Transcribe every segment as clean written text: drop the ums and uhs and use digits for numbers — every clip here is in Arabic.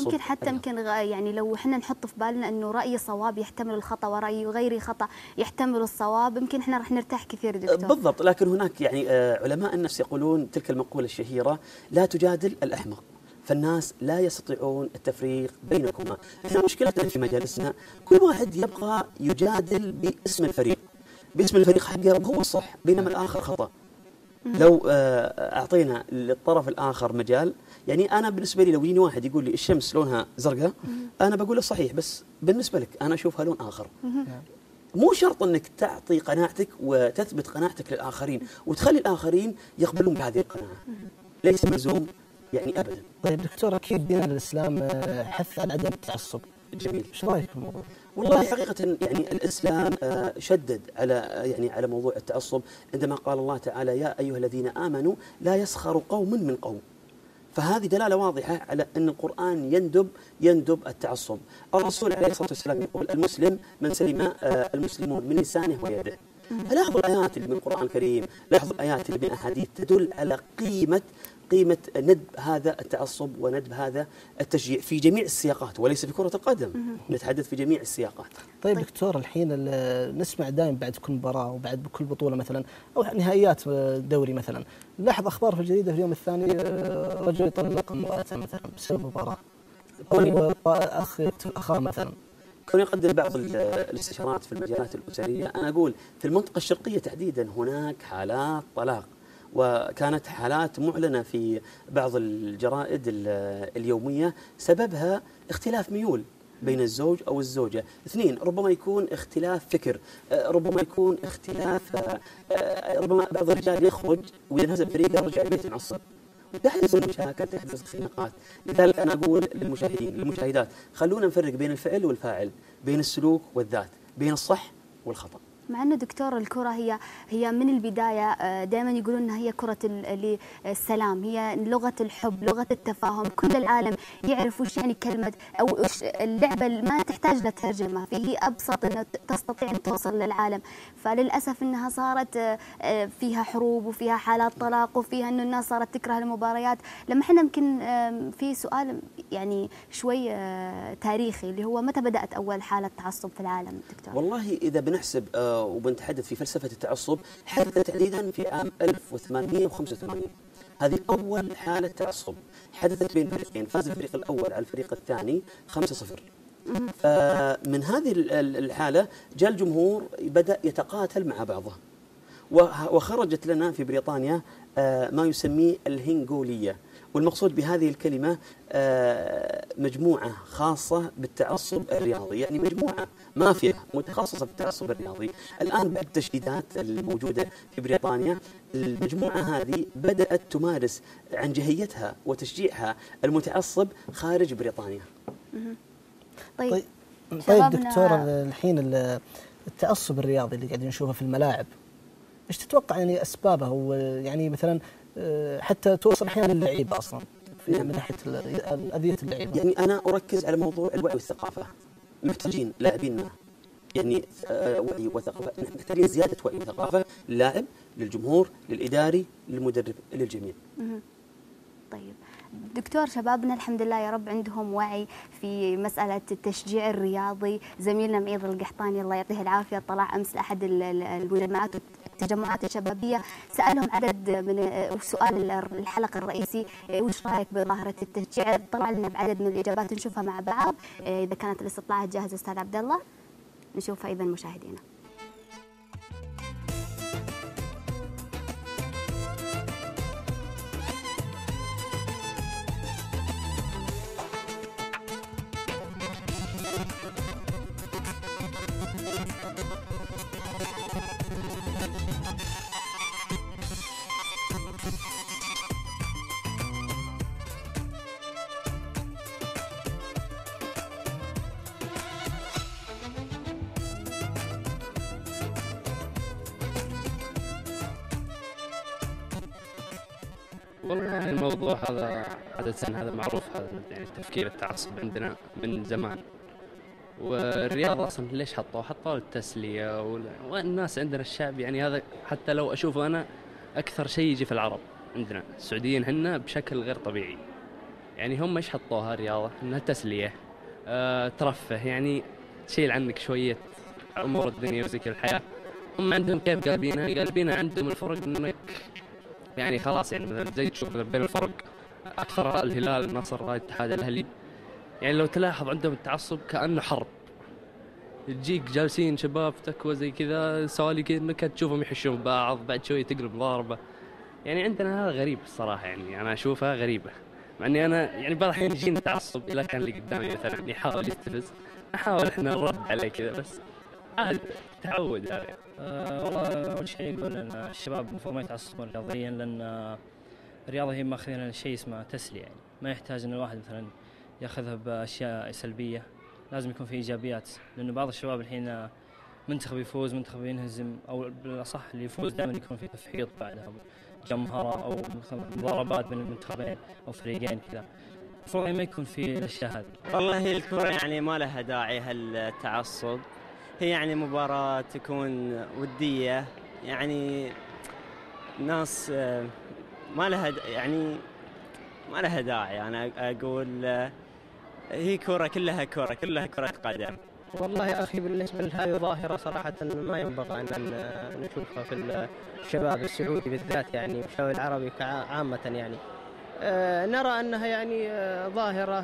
ممكن حتى يعني لو احنا نحط في بالنا انه رايي صواب يحتمل الخطا ورايي غيري خطا يحتمل الصواب، يمكن احنا راح نرتاح كثير دكتور. بالضبط. لكن هناك يعني علماء النفس يقولون تلك المقولة الشهيرة: لا تجادل الأحمق، فالناس لا يستطيعون التفريق بينكما. احنا مشكلتنا في مجالسنا كل واحد يبقى يجادل باسم الفريق، باسم الفريق حقه وهو الصح بينما الآخر خطأ. لو أعطينا للطرف الآخر مجال، يعني أنا بالنسبة لي لو يجيني واحد يقول لي الشمس لونها زرقاء، أنا بقول له صحيح، بس بالنسبة لك أنا أشوفها لون آخر. مو شرط أنك تعطي قناعتك وتثبت قناعتك للآخرين وتخلي الآخرين يقبلون بهذه القناعة، ليس ملزوم يعني أبدا. طيب دكتور، أكيد دين الإسلام حث على عدم التعصب. جميل. ايش رايك في الموضوع؟ والله حقيقة يعني الإسلام شدد على موضوع التعصب عندما قال الله تعالى: يا أيها الذين آمنوا لا يسخر قوم من قوم. فهذه دلالة واضحة على أن القرآن يندب التعصب. الرسول عليه الصلاة والسلام يقول: المسلم من سلم المسلمون من لسانه ويده. لاحظوا الآيات اللي من القرآن الكريم، لاحظوا الآيات اللي من أحاديث تدل على قيمة ندب هذا التعصب وندب هذا التشجيع في جميع السياقات، وليس في كرة القدم، نتحدث في جميع السياقات. طيب دكتور، الحين نسمع دائما بعد كل مباراة وبعد كل بطولة مثلا أو نهائيات دوري مثلا، نلاحظ أخبار في الجريدة في اليوم الثاني رجل يطلق امرأته مثلا بسبب مباراة، أو أخ يقتل أخاه مثلا. كون يقدم بعض الاستشارات في المجالات الأسرية، أنا أقول في المنطقة الشرقية تحديدا هناك حالات طلاق، وكانت حالات معلنة في بعض الجرائد اليومية سببها اختلاف ميول بين الزوج أو الزوجة. اثنين، ربما يكون اختلاف فكر، ربما يكون اختلاف، ربما بعض الرجال يخرج وينهزم فريقه يرجع البيت معصب، تحدث المشاكل، تحدث الخناقات. لذلك أنا أقول للمشاهدات: خلونا نفرق بين الفعل والفاعل، بين السلوك والذات، بين الصح والخطأ. مع أنه دكتور الكرة هي من البداية دائما يقولون أنها هي كرة السلام، هي لغة الحب، لغة التفاهم. كل العالم يعرف وش يعني كلمة أو وش اللعبة، ما تحتاج لترجمة، فهي أبسط أنه تستطيع أن توصل للعالم. فللأسف أنها صارت فيها حروب وفيها حالات طلاق وفيها أنه الناس صارت تكره المباريات. لما احنا يمكن في سؤال يعني شوي تاريخي، اللي هو متى بدأت أول حالة تعصب في العالم دكتور؟ والله إذا بنحسب وبنتحدث في فلسفة التعصب، حدثت تحديدا في عام 1885. هذه أول حالة تعصب حدثت بين فريقين، فاز الفريق الأول على الفريق الثاني 5-0. فمن هذه الحالة جاء الجمهور بدأ يتقاتل مع بعضه، وخرجت لنا في بريطانيا ما يسميه الهنغولية. والمقصود بهذه الكلمة مجموعة خاصة بالتعصب الرياضي، يعني مجموعة مافيا متخصصة بالتعصب الرياضي. الآن بعد التشديدات الموجودة في بريطانيا، المجموعة هذه بدأت تمارس عنجهيتها وتشجيعها المتعصب خارج بريطانيا. طيب دكتور، الحين التعصب الرياضي اللي قاعدين نشوفه في الملاعب، ايش تتوقع يعني أسبابه؟ ويعني مثلا حتى توصل أحيانا للعيبة أصلا من ناحية أذية اللعيبة. يعني أنا أركز على موضوع الوعي والثقافة. محتاجين لاعبينا يعني وعي وثقافة، محتاجين زيادة وعي وثقافة للاعب، للجمهور، للإداري، للمدرب، للجميع. طيب دكتور، شبابنا الحمد لله يا رب عندهم وعي في مسألة التشجيع الرياضي. زميلنا معيض القحطاني الله يعطيه العافية طلع أمس لأحد المجمعات التجمعات الشبابية، سألهم عدد من سؤال الحلقة الرئيسي: وش رأيك بظاهرة التشجيع؟ طلع لنا بعدد من الإجابات نشوفها مع بعض. إذا كانت الاستطلاعات جاهزة أستاذ عبد الله نشوفها إذا مشاهدينا. والله الموضوع هذا عادة هذا معروف، هذا يعني تفكير التعصب عندنا من زمان. والرياضة أصلا ليش حطوها للتسلية، والناس عندنا الشعب يعني هذا حتى لو أشوفه أنا أكثر شيء يجي في العرب عندنا السعوديين هنا بشكل غير طبيعي. يعني هم ايش حطوها رياضة؟ انها تسلية، ترفه، يعني تشيل عنك شوية امور الدنيا وزي كذا الحياة. هم عندهم كيف قلبينها عندهم الفرق انك يعني خلاص، يعني مثلا زي تشوف بين الفرق اكثر الهلال، النصر، الاتحاد، الاهلي، يعني لو تلاحظ عندهم التعصب كأنه حرب. تجيك جالسين شباب تكوى زي كذا سوالي كذا نكت، تشوفهم يحشون بعض، بعد شوي تقلب ضاربة. يعني عندنا هذا غريب الصراحة، يعني أنا أشوفها غريبة. مع إني أنا يعني بعض الأحيان يجيني تعصب إذا كان اللي قدامي مثلا يحاول يستفز، نحاول إحنا نرد عليه كذا، بس عاد تعود يعني. والله أول شيء نقول إن الشباب المفروض ما يتعصبون رياضيا، لأن الرياضة هي ماخذين شيء اسمه تسلية، يعني ما يحتاج إن الواحد مثلا ياخذها بأشياء سلبية، لازم يكون في إيجابيات. لأنه بعض الشباب الحين منتخب يفوز منتخب ينهزم، أو بالأصح اللي يفوز دائما يكون في تفحيط بعدها جمهرة أو مضاربات بين المنتخبين أو فريقين كذا. المفروض ما يكون في الأشياء هذه. والله الكرة يعني ما لها داعي هالتعصب، هي يعني مباراة تكون ودية، يعني ناس ما لها يعني ما لها داعي. أنا أقول هي كرة، كلها كرة قدم. والله يا أخي بالنسبة لهذه ظاهرة صراحة ما ينبغي أن نشوفها في الشباب السعودي بالذات، يعني والشباب العربي عامة. يعني نرى أنها يعني ظاهرة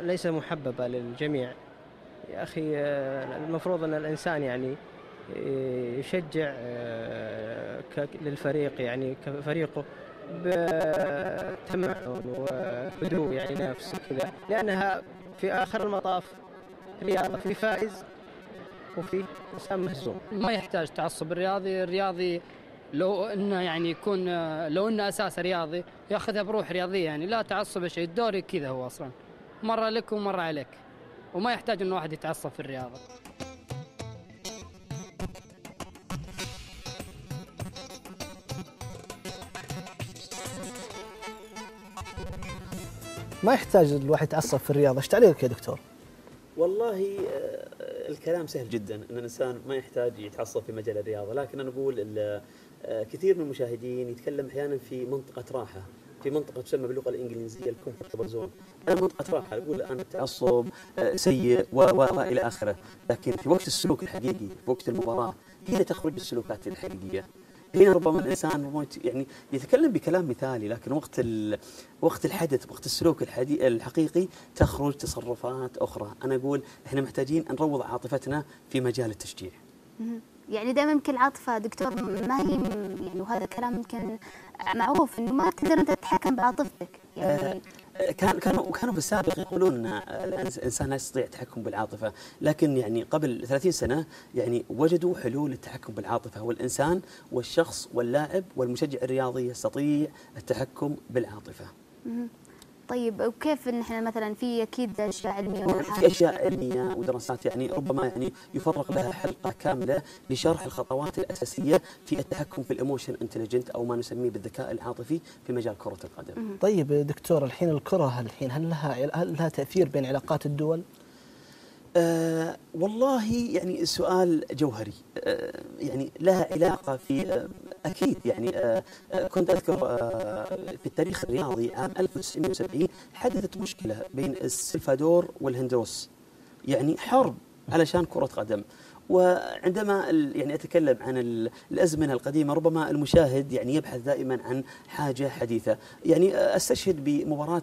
ليس محببة للجميع. يا أخي المفروض أن الإنسان يعني يشجع للفريق، يعني كفريقه بتمعن وهدوء يعني نفس كذا، لأنها في آخر المطاف رياضة، في فائز وفي إنسان مهزوم. ما يحتاج تعصب الرياضي لو انه يعني يكون لو انه اساسه رياضي ياخذها بروح رياضيه، يعني لا تعصب شيء. الدوري كذا هو اصلا مره لك ومره عليك، وما يحتاج انه واحد يتعصب في الرياضه. ما يحتاج الواحد يتعصب في الرياضة. ايش تعليقك يا دكتور؟ والله الكلام سهل جدا ان الانسان ما يحتاج يتعصب في مجال الرياضه، لكن انا اقول كثير من المشاهدين يتكلم احيانا في منطقه راحه، في منطقه تسمى باللغه الانجليزيه الكومفورتبل زون. انا منطقه راحه، اقول انا التعصب سيء والى اخره، لكن في وقت السلوك الحقيقي، في وقت المباراه، هنا تخرج السلوكات الحقيقيه. هنا ربما الانسان يعني يتكلم بكلام مثالي، لكن وقت الحدث، وقت السلوك الحقيقي تخرج تصرفات اخرى. انا اقول احنا محتاجين نروض عاطفتنا في مجال التشجيع. يعني دائما يمكن العاطفه دكتور ما هي يعني، وهذا كلام يمكن معروف انه ما تقدر انت تتحكم بعاطفتك يعني. كانوا في السابق يقولون ان الانسان لا يستطيع التحكم بالعاطفه، لكن يعني قبل 30 سنه يعني وجدوا حلول للتحكم بالعاطفه، والانسان والشخص واللاعب والمشجع الرياضي يستطيع التحكم بالعاطفه. طيب وكيف ان احنا مثلا في اكيد اشياء علميه في اشياء علميه ودراسات، يعني ربما يعني يفرغ لها حلقه كامله لشرح الخطوات الاساسيه في التحكم في الايموشن انتليجنت او ما نسميه بالذكاء العاطفي في مجال كره القدم. طيب دكتور، الحين الكره هل لها تاثير بين علاقات الدول؟ والله يعني سؤال جوهري. يعني لها علاقة في أكيد يعني كنت أذكر في التاريخ الرياضي عام 1970 حدثت مشكلة بين السلفادور والهندوس، يعني حرب علشان كرة قدم. وعندما يعني أتكلم عن الأزمنة القديمة، ربما المشاهد يعني يبحث دائما عن حاجة حديثة. يعني أستشهد بمباراة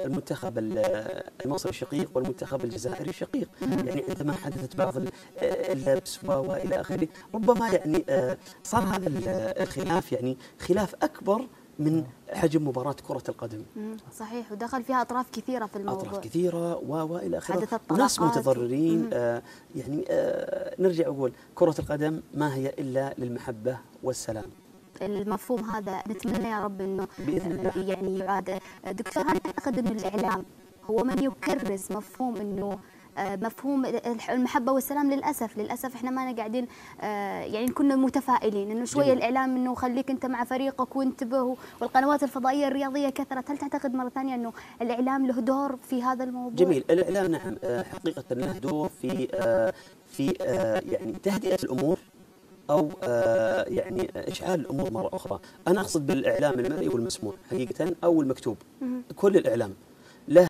المنتخب المصري الشقيق والمنتخب الجزائري الشقيق، يعني عندما حدثت بعض اللبس وإلى آخره، ربما يعني صار هذا الخلاف يعني خلاف أكبر من حجم مباراة كرة القدم. صحيح، ودخل فيها أطراف كثيرة في الموضوع، أطراف كثيرة وإلى آخره، وناس متضررين. يعني نرجع أقول كرة القدم ما هي إلا للمحبة والسلام. المفهوم هذا نتمنى يا رب إنه يعني يعاد. دكتور، هل تعتقد إنه الإعلام هو من يكرس مفهوم إنه مفهوم المحبة والسلام؟ للأسف إحنا ما قاعدين يعني كنا متفائلين إنه شوية الإعلام إنه خليك أنت مع فريقك وانتبه، والقنوات الفضائية الرياضية كثرت. هل تعتقد مرة ثانية إنه الإعلام له دور في هذا الموضوع؟ جميل، الإعلام نعم حقيقة له دور في يعني تهدئة الأمور أو يعني إشعال الأمور مرة أخرى. أنا أقصد بالإعلام المرئي والمسموع حقيقة أو المكتوب. كل الإعلام له